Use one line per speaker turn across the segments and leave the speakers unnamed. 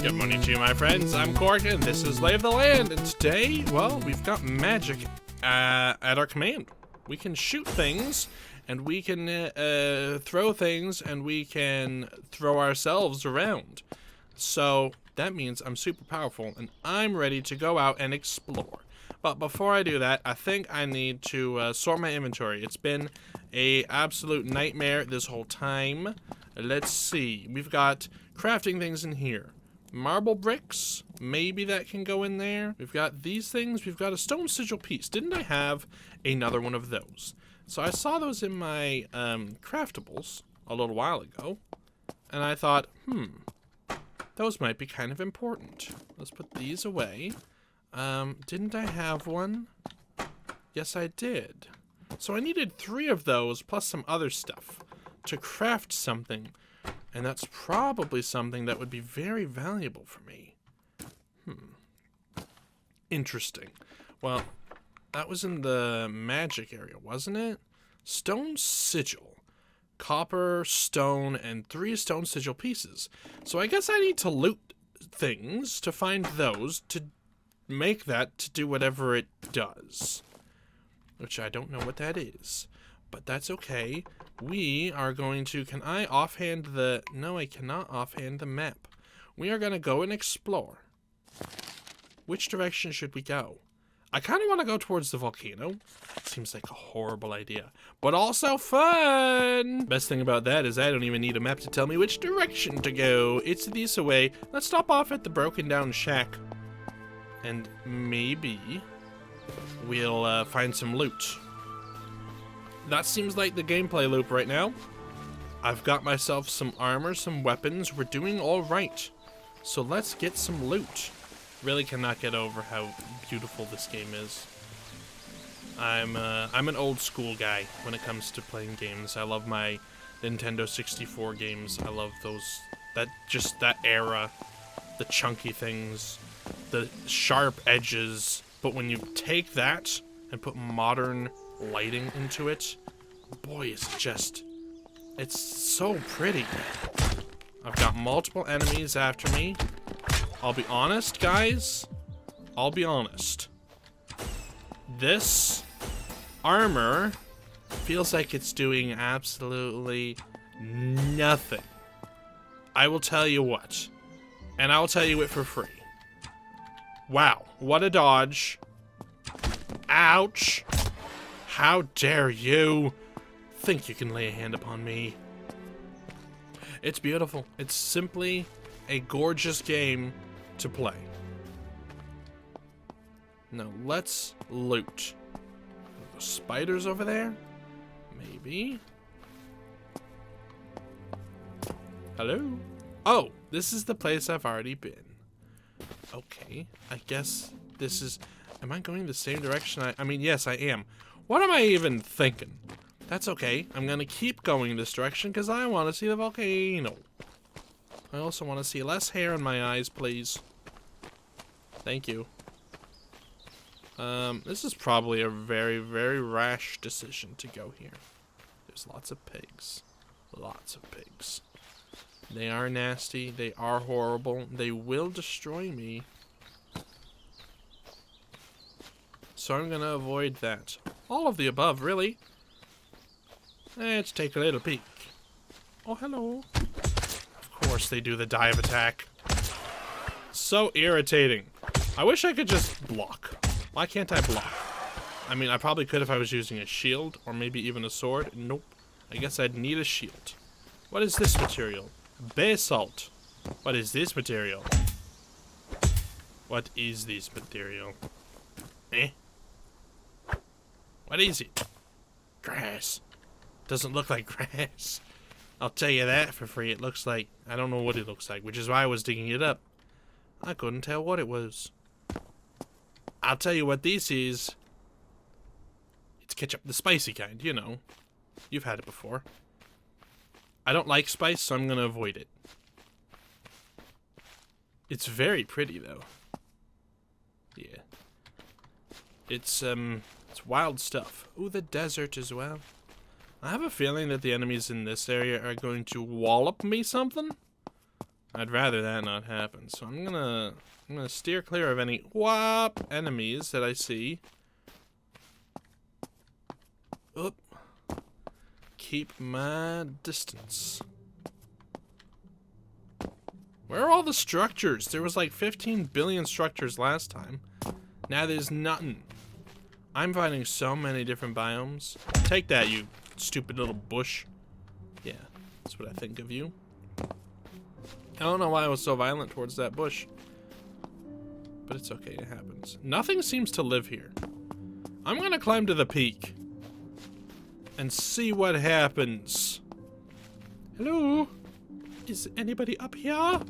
Good morning to you, my friends. I'm Cork, and this is Lay of the Land. And today, well, we've got magic at our command. We can shoot things, and we can throw things, and we can throw ourselves around. So that means I'm super powerful, and I'm ready to go out and explore. But before I do that, I think I need to sort my inventory. It's been a absolute nightmare this whole time. Let's see. We've got crafting things in here. Marble bricks, maybe that can go in there. We've got these things. We've got a stone sigil piece. Didn't I have another one of those? So I saw those in my craftables a little while ago, and I thought, those might be kind of important. Let's put these away. Didn't I have one? Yes, I did. So I needed 3 of those plus some other stuff to craft something. And that's probably something that would be very valuable for me. Interesting. Well, that was in the magic area, wasn't it? Stone sigil. Copper, stone, and 3 stone sigil pieces. So I guess I need to loot things to find those to make that to do whatever it does. Which I don't know what that is. But that's okay. We are going to... Can I offhand the... No, I cannot offhand the map. We are going to go and explore. Which direction should we go? I kind of want to go towards the volcano. Seems like a horrible idea. But also fun! Best thing about that is I don't even need a map to tell me which direction to go. It's this way. Let's stop off at the broken down shack. And maybe we'll find some loot. That seems like the gameplay loop right now. I've got myself some armor, some weapons. We're doing all right. So let's get some loot. Really cannot get over how beautiful this game is. I'm an old school guy when it comes to playing games. I love my Nintendo 64 games. I love those, that era, the chunky things, the sharp edges. But when you take that and put modern lighting into it, boy, it's so pretty. I've got multiple enemies after me. I'll be honest, guys. I'll be honest. This armor feels like it's doing absolutely nothing. I will tell you what, and I'll tell you it for free. Wow, what a dodge. Ouch. How dare you think you can lay a hand upon me? It's beautiful. It's simply a gorgeous game to play. Now let's loot. Are the spiders over there? Maybe. Hello? Oh, this is the place I've already been. Okay, I guess this is... Am I going the same direction? I mean, yes, I am. What am I even thinking? That's okay. I'm going to keep going this direction because I want to see the volcano. I also want to see less hair in my eyes, please. Thank you. This is probably a very, very rash decision to go here. There's lots of pigs. Lots of pigs. They are nasty. They are horrible. They will destroy me. So I'm going to avoid that. All of the above, really. Let's take a little peek. Oh, hello. Of course they do the dive attack. So irritating. I wish I could just block. Why can't I block? I mean, I probably could if I was using a shield or maybe even a sword. Nope. I guess I'd need a shield. What is this material? Basalt. What is this material? What is this material? Eh? What is it? Grass. Doesn't look like grass. I'll tell you that for free. It looks like... I don't know what it looks like, which is why I was digging it up. I couldn't tell what it was. I'll tell you what this is. It's ketchup. The spicy kind, you know. You've had it before. I don't like spice, so I'm going to avoid it. It's very pretty, though. Yeah. It's wild stuff. Ooh, the desert as well. I have a feeling that the enemies in this area are going to wallop me something. I'd rather that not happen. So I'm gonna steer clear of any enemies that I see. Oop. Keep my distance. Where are all the structures? There was like 15 billion structures last time. Now there's nothing. I'm finding so many different biomes. Take that, you stupid little bush. Yeah, that's what I think of you. I don't know why I was so violent towards that bush. But it's okay, it happens. Nothing seems to live here. I'm gonna climb to the peak. And see what happens. Hello? Is anybody up here?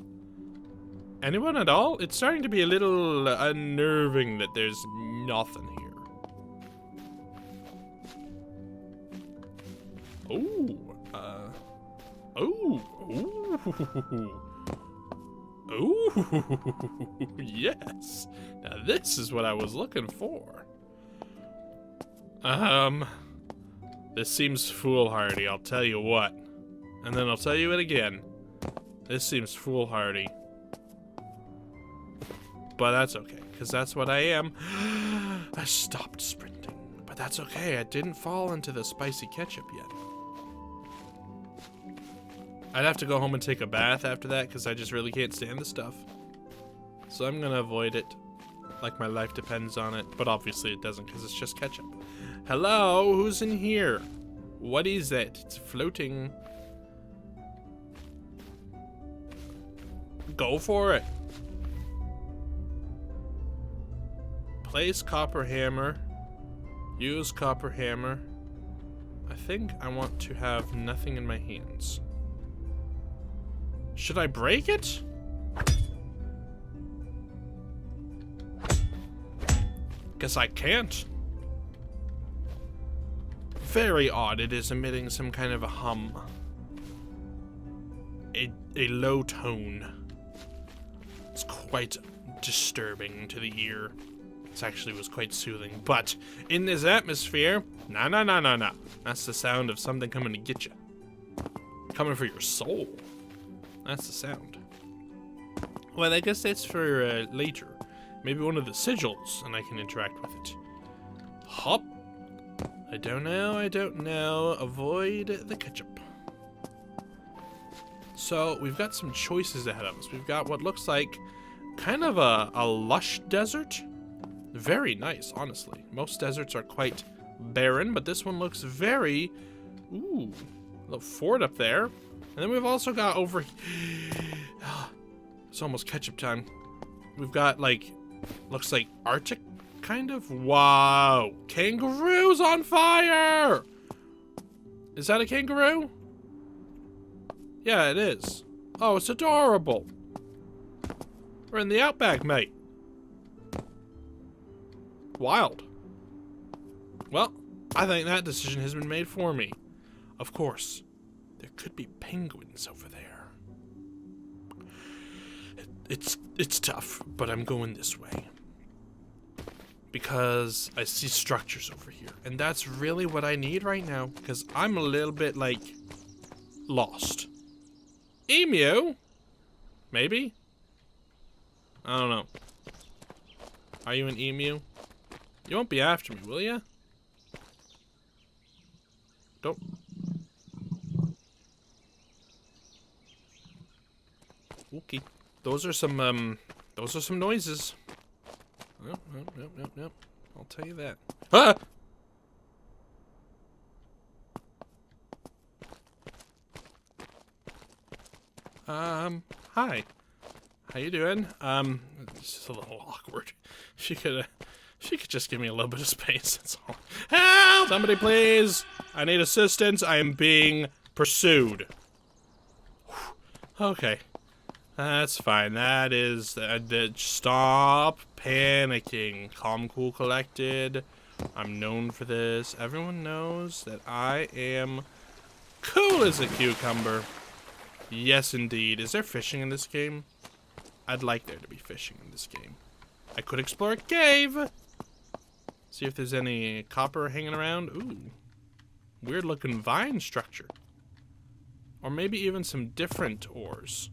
Anyone at all? It's starting to be a little unnerving that there's nothing here. Oh, yes. Now this is what I was looking for. This seems foolhardy, I'll tell you what. And then I'll tell you it again. This seems foolhardy. But that's okay, because that's what I am. I stopped sprinting. But that's okay, I didn't fall into the spicy ketchup yet. I'd have to go home and take a bath after that, because I just really can't stand the stuff. So I'm gonna avoid it. Like my life depends on it. But obviously it doesn't, because it's just ketchup. Hello, who's in here? What is that? It's floating. Go for it. Place copper hammer. Use copper hammer. I think I want to have nothing in my hands. Should I break it? Guess I can't. Very odd, it is emitting some kind of a hum. A low tone. It's quite disturbing to the ear. This actually was quite soothing, but in this atmosphere, nah. That's the sound of something coming to get you. Coming for your soul. That's the sound. Well, I guess that's for later. Maybe one of the sigils, and I can interact with it. Hop. I don't know. Avoid the ketchup. So, we've got some choices ahead of us. We've got what looks like kind of a lush desert. Very nice, honestly. Most deserts are quite barren, but this one looks very... Ooh, a little fort up there. And then we've also got over... It's almost ketchup time. We've got, like, looks like Arctic, kind of. Wow. Kangaroo's on fire! Is that a kangaroo? Yeah, it is. Oh, it's adorable. We're in the outback, mate. Wild. Well, I think that decision has been made for me. Of course, there could be penguins over there. It's tough, but I'm going this way. Because I see structures over here. And that's really what I need right now, because I'm a little bit, like, lost. Emu? Maybe? I don't know. Are you an emu? You won't be after me, will ya? Don't. Okay. Those are some noises. Nope. I'll tell you that. Ah! Hi. How you doing? It's just a little awkward. She could just give me a little bit of space, that's all. Help! Somebody please! I need assistance. I am being pursued. Okay. That's fine. That is... stop panicking. Calm, cool, collected. I'm known for this. Everyone knows that I am cool as a cucumber. Yes, indeed. Is there fishing in this game? I'd like there to be fishing in this game. I could explore a cave. See if there's any copper hanging around. Ooh. Weird looking vine structure. Or maybe even some different ores.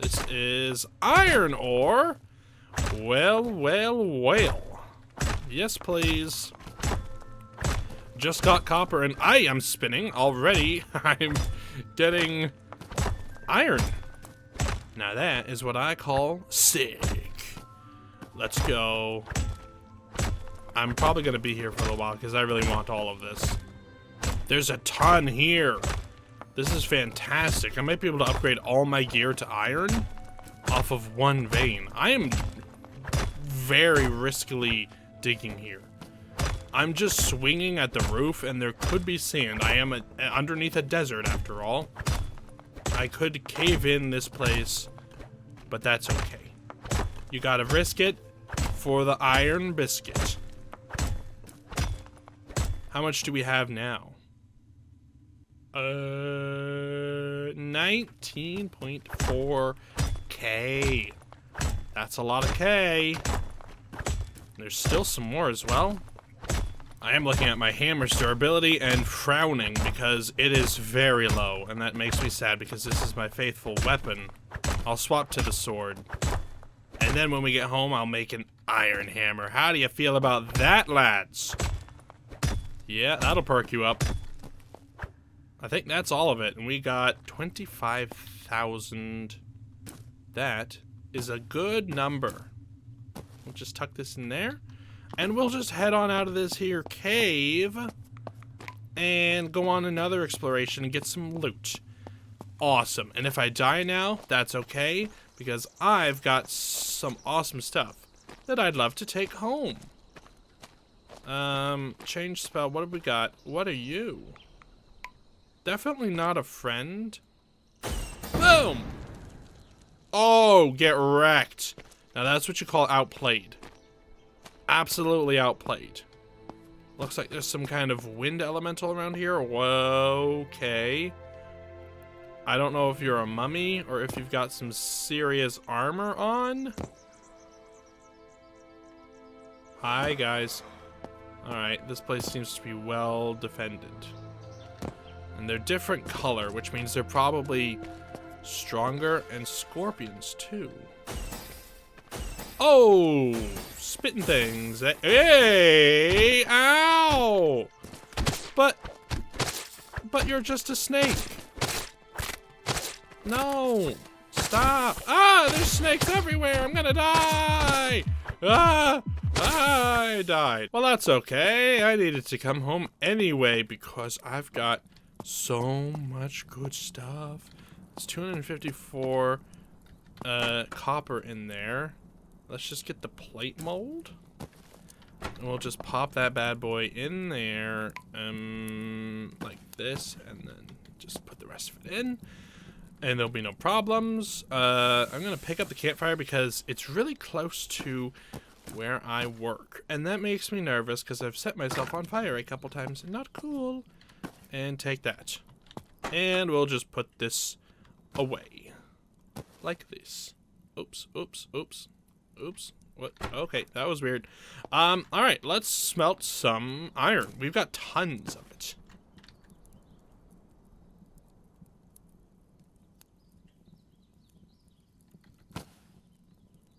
This is iron ore. Well, well, well. Yes, please. Just got copper and I am spinning already. I'm getting iron. Now that is what I call sick. Let's go. I'm probably going to be here for a little while because I really want all of this. There's a ton here. This is fantastic. I might be able to upgrade all my gear to iron off of one vein. I am very riskily digging here. I'm just swinging at the roof and there could be sand. I am underneath a desert after all. I could cave in this place, but that's okay. You gotta risk it for the iron biscuit. How much do we have now? 19.4K. That's a lot of K. There's still some more as well. I am looking at my hammer's durability and frowning because it is very low, and that makes me sad because this is my faithful weapon. I'll swap to the sword. And then when we get home, I'll make an iron hammer. How do you feel about that, lads? Yeah, that'll perk you up. I think that's all of it, and we got 25,000. That is a good number. We'll just tuck this in there. And we'll just head on out of this here cave and go on another exploration and get some loot. Awesome. And if I die now, that's okay, because I've got some awesome stuff that I'd love to take home. Change spell. What have we got? What are you? Definitely not a friend. Boom! Oh, get wrecked. Now that's what you call outplayed. Absolutely outplayed. Looks like there's some kind of wind elemental around here. Whoa, okay. I don't know if you're a mummy or if you've got some serious armor on. Hi, guys. Alright, this place seems to be well defended. And they're different color, which means they're probably stronger, and scorpions too. Oh! Spitting things. Hey! Ow! But you're just a snake. No! Stop! Ah! There's snakes everywhere! I'm gonna die! Ah! I died. Well, that's okay. I needed to come home anyway because I've got so much good stuff. It's 254 copper in there. Let's just get the plate mold. And we'll just pop that bad boy in there, like this, and then just put the rest of it in. And there'll be no problems. I'm gonna pick up the campfire because it's really close to where I work. And that makes me nervous because I've set myself on fire a couple times and not cool. And take that. And we'll just put this away. Like this. Oops, oops, oops. Oops. What? Okay, that was weird. Alright, let's smelt some iron. We've got tons of it.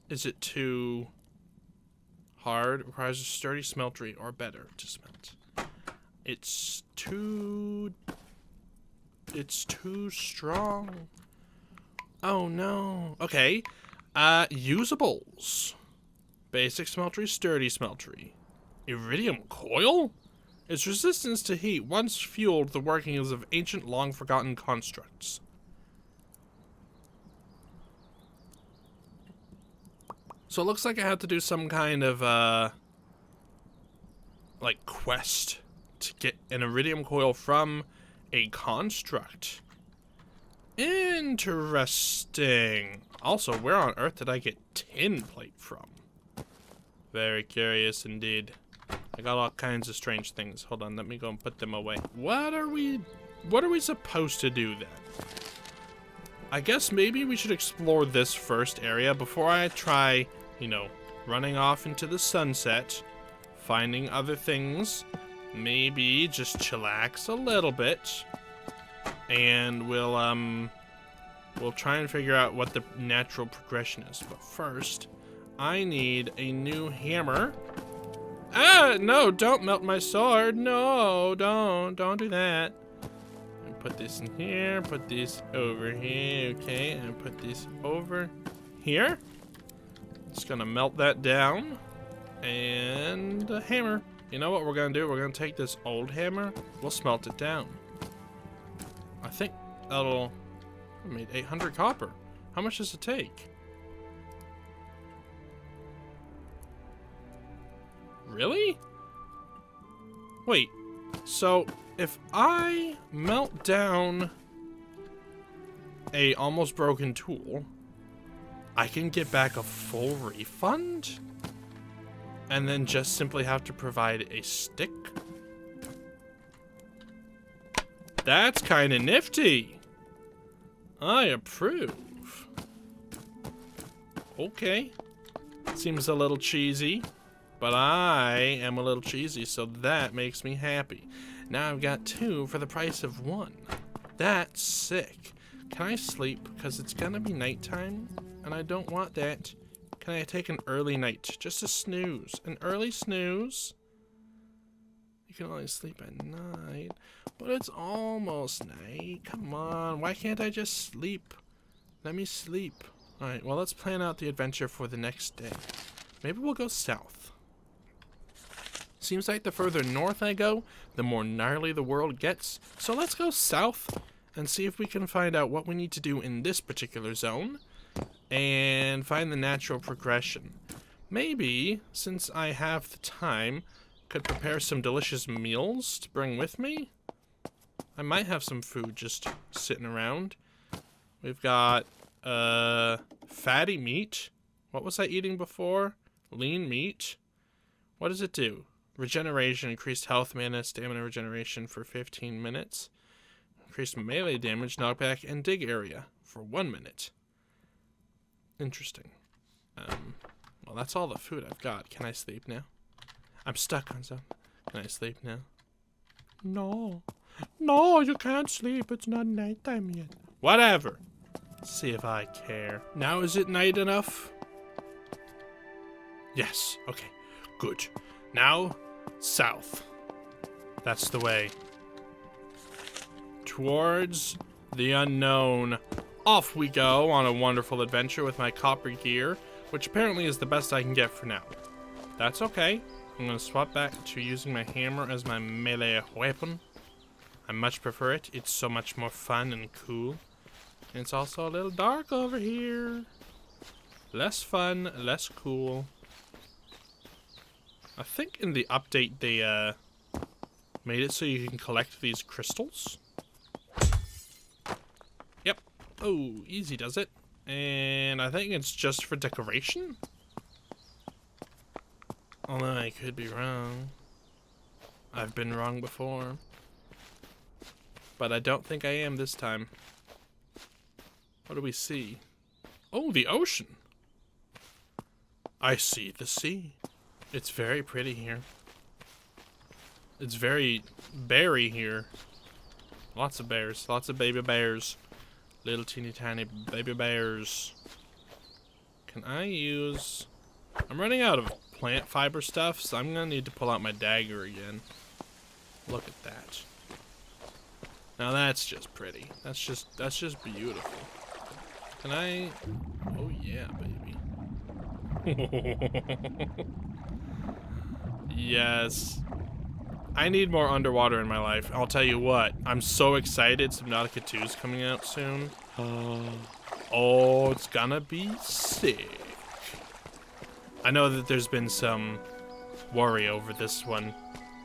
Is it too hard? It requires a sturdy smeltery or better to smelt. It's too strong. Oh no. Okay. Usables. Basic smeltery, sturdy smeltery. Iridium coil? Its resistance to heat once fueled the workings of ancient, long-forgotten constructs. So it looks like I have to do some kind of, like, quest to get an iridium coil from a construct. Interesting. Also, where on earth did I get tin plate from? Very curious indeed. I got all kinds of strange things. Hold on, let me go and put them away. What are we supposed to do then? I guess maybe we should explore this first area before I try, you know, running off into the sunset, finding other things. Maybe just chillax a little bit. And we'll, we'll try and figure out what the natural progression is. But first, I need a new hammer. Ah, no, don't melt my sword. No, don't do that. And put this in here, put this over here, okay, and put this over here. Just gonna melt that down. And a hammer. You know what we're gonna do? We're gonna take this old hammer, we'll smelt it down. I think that'll, I made 800 copper. How much does it take? Really? Wait, so if I melt down a almost broken tool, I can get back a full refund? And then just simply have to provide a stick? That's kind of nifty. I approve. Okay. Seems a little cheesy, but I am a little cheesy, so that makes me happy. Now I've got 2 for the price of 1. That's sick. Can I sleep? Because it's gonna be nighttime, and I don't want that. Can I take an early night? Just a snooze. An early snooze? You can only sleep at night. But it's almost night. Come on. Why can't I just sleep? Let me sleep. Alright, well, let's plan out the adventure for the next day. Maybe we'll go south. Seems like the further north I go, the more gnarly the world gets. So let's go south and see if we can find out what we need to do in this particular zone. And find the natural progression. Maybe, since I have the time, could prepare some delicious meals to bring with me. I might have some food just sitting around. We've got fatty meat. What was I eating before? Lean meat. What does it do? Regeneration, increased health, mana, stamina regeneration for 15 minutes. Increased melee damage, knockback, and dig area for 1 minute. Interesting. Well, that's all the food I've got. Can I sleep now? I'm stuck on something. Can I sleep now? No. No, you can't sleep. It's not nighttime yet. Whatever. Let's see if I care. Now is it night enough? Yes. Okay. Good. Now, south. That's the way. Towards the unknown. Off we go on a wonderful adventure with my copper gear, which apparently is the best I can get for now. That's okay. I'm going to swap back to using my hammer as my melee weapon. I much prefer it. It's so much more fun and cool. And it's also a little dark over here. Less fun, less cool. I think in the update they made it so you can collect these crystals. Yep. Oh, easy does it. And I think it's just for decoration? Although I could be wrong. I've been wrong before. But I don't think I am this time. What do we see? Oh, the ocean. I see the sea. It's very pretty here. It's very berry here. Lots of bears. Lots of baby bears. Little teeny tiny baby bears. Can I use... I'm running out of plant fiber stuff, so I'm gonna need to pull out my dagger again. Look at that. Now that's just pretty. That's just beautiful. Can I... Oh yeah, baby. Yes. I need more underwater in my life. I'll tell you what. I'm so excited. Subnautica 2 is coming out soon. Oh, it's gonna be sick. I know that there's been some worry over this one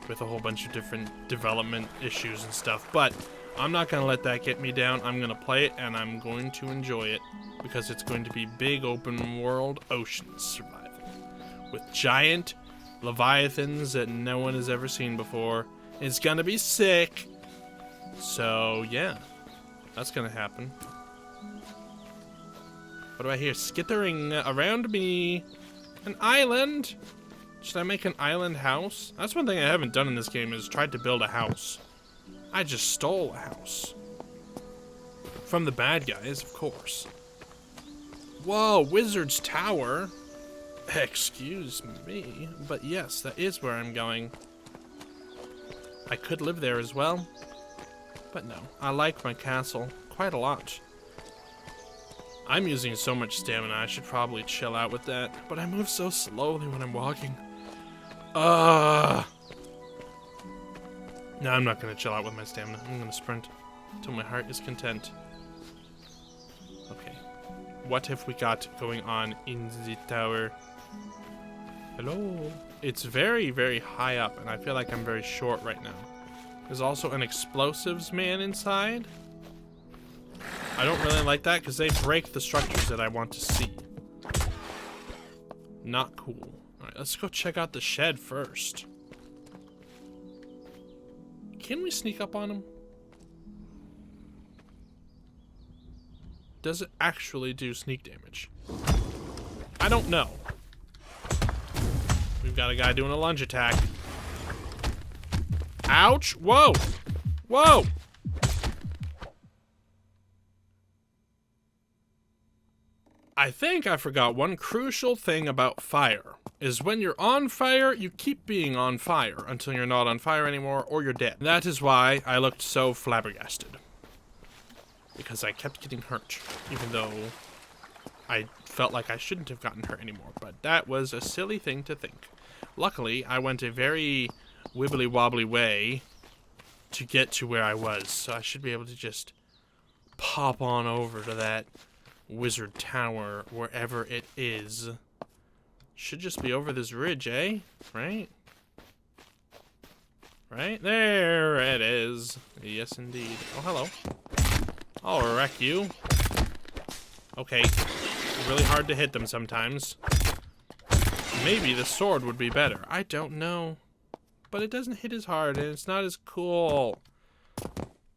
with a whole bunch of different development issues and stuff, but I'm not gonna let that get me down. I'm gonna play it and I'm going to enjoy it because it's going to be big open world ocean survival with giant leviathans that no one has ever seen before. It's gonna be sick. So yeah, that's gonna happen. What do I hear skittering around me? An island? Should I make an island house? That's one thing I haven't done in this game is tried to build a house. I just stole a house. From the bad guys, of course. Whoa, Wizard's Tower. Excuse me, but yes, that is where I'm going. I could live there as well, but no, I like my castle quite a lot. I'm using so much stamina, I should probably chill out with that, but I move so slowly when I'm walking. No, I'm not gonna chill out with my stamina. I'm gonna sprint till my heart is content. Okay, what have we got going on in the tower? Hello? It's very, very high up, and I feel like I'm very short right now. There's also an explosives man inside. I don't really like that because they break the structures that I want to see. Not cool. Alright, let's go check out the shed first. Can we sneak up on him? Does it actually do sneak damage? I don't know. We've got a guy doing a lunge attack. Ouch! Whoa! Whoa! I think I forgot one crucial thing about fire. Is when you're on fire, you keep being on fire until you're not on fire anymore or you're dead. That is why I looked so flabbergasted. Because I kept getting hurt, even though I felt like I shouldn't have gotten hurt anymore. But that was a silly thing to think. Luckily, I went a very wibbly-wobbly way to get to where I was, so I should be able to just pop on over to that wizard tower, wherever it is. Should just be over this ridge, eh? Right? Right? There it is. Yes, indeed. Oh, hello. I'll wreck you. Okay. Really hard to hit them sometimes. Maybe the sword would be better. I don't know. But it doesn't hit as hard, and it's not as cool.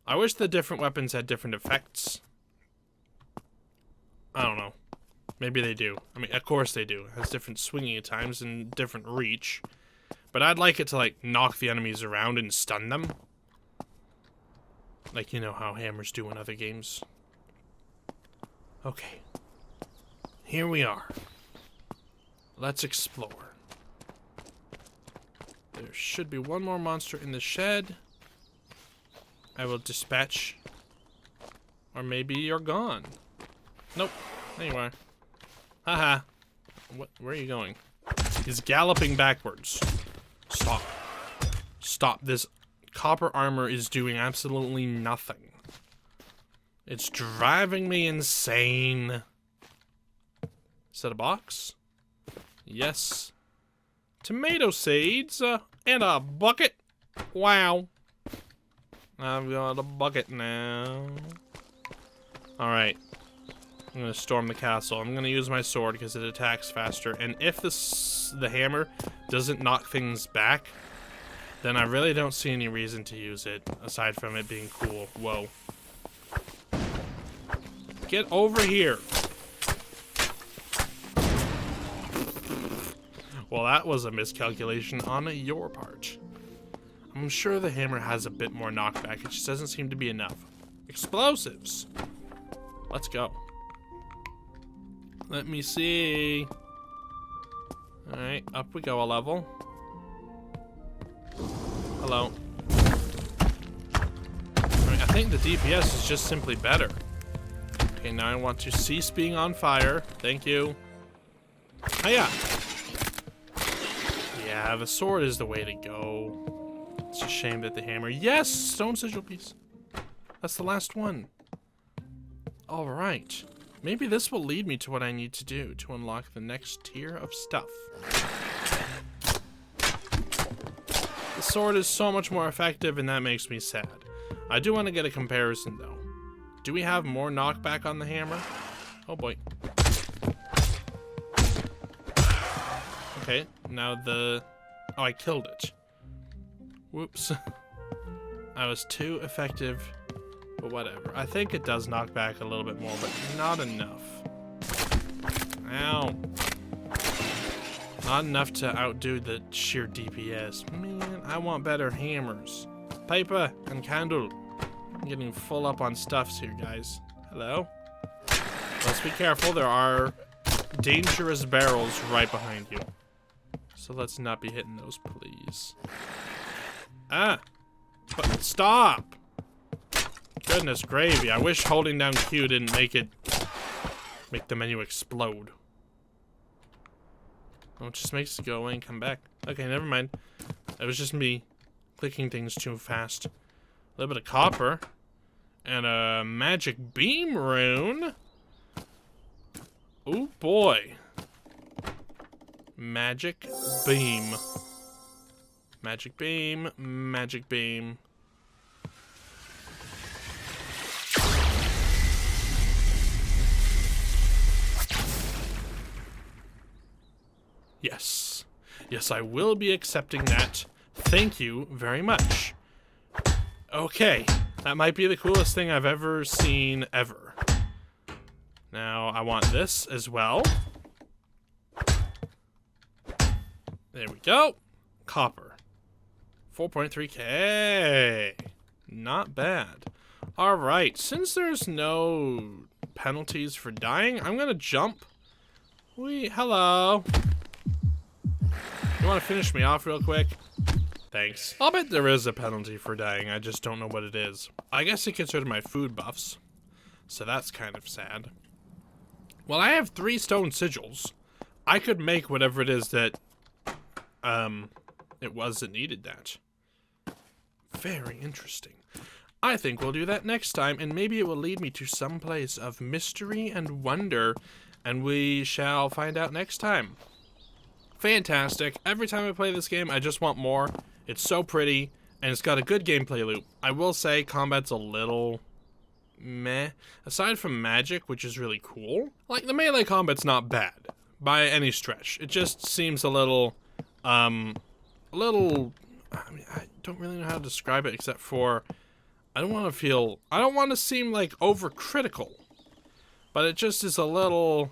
I wish the different weapons had different effects. I don't know. Maybe they do. I mean, of course they do. It has different swinging at times and different reach. But I'd like it to, like, knock the enemies around and stun them. Like, you know how hammers do in other games. Okay. Here we are. Let's explore. There should be one more monster in the shed. I will dispatch. Or maybe you're gone. Nope. There you are. Haha. Where are you going? He's galloping backwards. Stop. Stop. This copper armor is doing absolutely nothing. It's driving me insane. Is that a box? Yes. Tomato seeds and a bucket. Wow. I've got a bucket now. Alright. I'm gonna storm the castle. I'm gonna use my sword because it attacks faster. And if the hammer doesn't knock things back, then I really don't see any reason to use it, aside from it being cool. Whoa. Get over here. Well, that was a miscalculation on your part. I'm sure the hammer has a bit more knockback. It just doesn't seem to be enough. Explosives. Let's go. Let me see. Alright, up we go a level. Hello. Alright, I think the DPS is just simply better. Okay, now I want to cease being on fire. Thank you. Hiya! Yeah, the sword is the way to go. It's a shame that the hammer... Yes! Stone sigil piece. That's the last one. Alright. Maybe this will lead me to what I need to do to unlock the next tier of stuff. The sword is so much more effective, and that makes me sad. I do want to get a comparison, though. Do we have more knockback on the hammer? Oh, boy. Okay, now the... Oh, I killed it. Whoops. I was too effective, but whatever. I think it does knock back a little bit more, but not enough. Ow. Not enough to outdo the sheer DPS. Man, I want better hammers. Paper and candle. I'm getting full up on stuffs here, guys. Hello? Let's be careful. There are dangerous barrels right behind you. So let's not be hitting those, please. Ah! But stop! Goodness gravy. I wish holding down Q didn't make the menu explode. Oh, it just makes it go away and come back. Okay, never mind. It was just me clicking things too fast. A little bit of copper. And a magic beam rune. Oh boy. Magic beam. Magic beam. Magic beam. Yes. Yes, I will be accepting that. Thank you very much. Okay. That might be the coolest thing I've ever seen, ever. Now, I want this as well. There we go. Copper. 4.3k. Not bad. Alright, since there's no penalties for dying, I'm gonna jump. Hello. You wanna finish me off real quick? Thanks. I'll bet there is a penalty for dying, I just don't know what it is. I guess it gets rid of my food buffs, so that's kind of sad. Well, I have 3 stone sigils. I could make whatever it is that, it was that needed that. Very interesting. I think we'll do that next time, and maybe it will lead me to some place of mystery and wonder, and we shall find out next time. Fantastic. Every time I play this game, I just want more. It's so pretty, and it's got a good gameplay loop. I will say combat's a little meh. Aside from magic, which is really cool, like the melee combat's not bad by any stretch. It just seems a little, I mean, I don't really know how to describe it except for I don't want to seem like overcritical, but it just is a little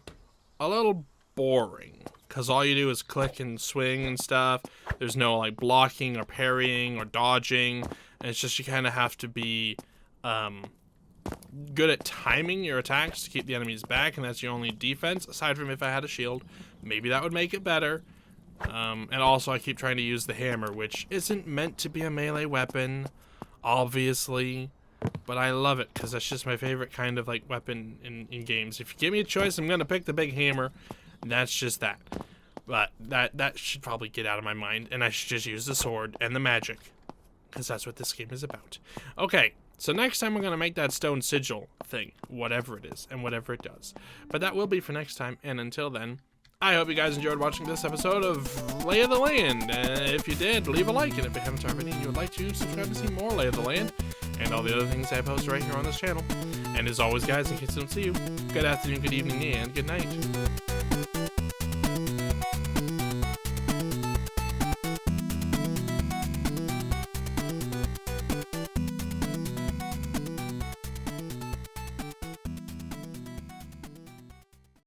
boring. Because all you do is click and swing and stuff. There's no like blocking or parrying or dodging. And it's just you kind of have to be good at timing your attacks to keep the enemies back. And that's your only defense. Aside from if I had a shield. Maybe that would make it better. And also I keep trying to use the hammer, which isn't meant to be a melee weapon. Obviously. But I love it because that's just my favorite kind of like weapon in games. If you give me a choice, I'm going to pick the big hammer. That's just that. But that should probably get out of my mind, and I should just use the sword and the magic, because that's what this game is about. Okay, so next time we're going to make that stone sigil thing, whatever it is, and whatever it does. But that will be for next time, and until then, I hope you guys enjoyed watching this episode of Lay of the Land. If you did, leave a like, and if you haven't already, you would like to subscribe to see more Lay of the Land, and all the other things I post right here on this channel. And as always, guys, in case I don't see you, good afternoon, good evening, and good night.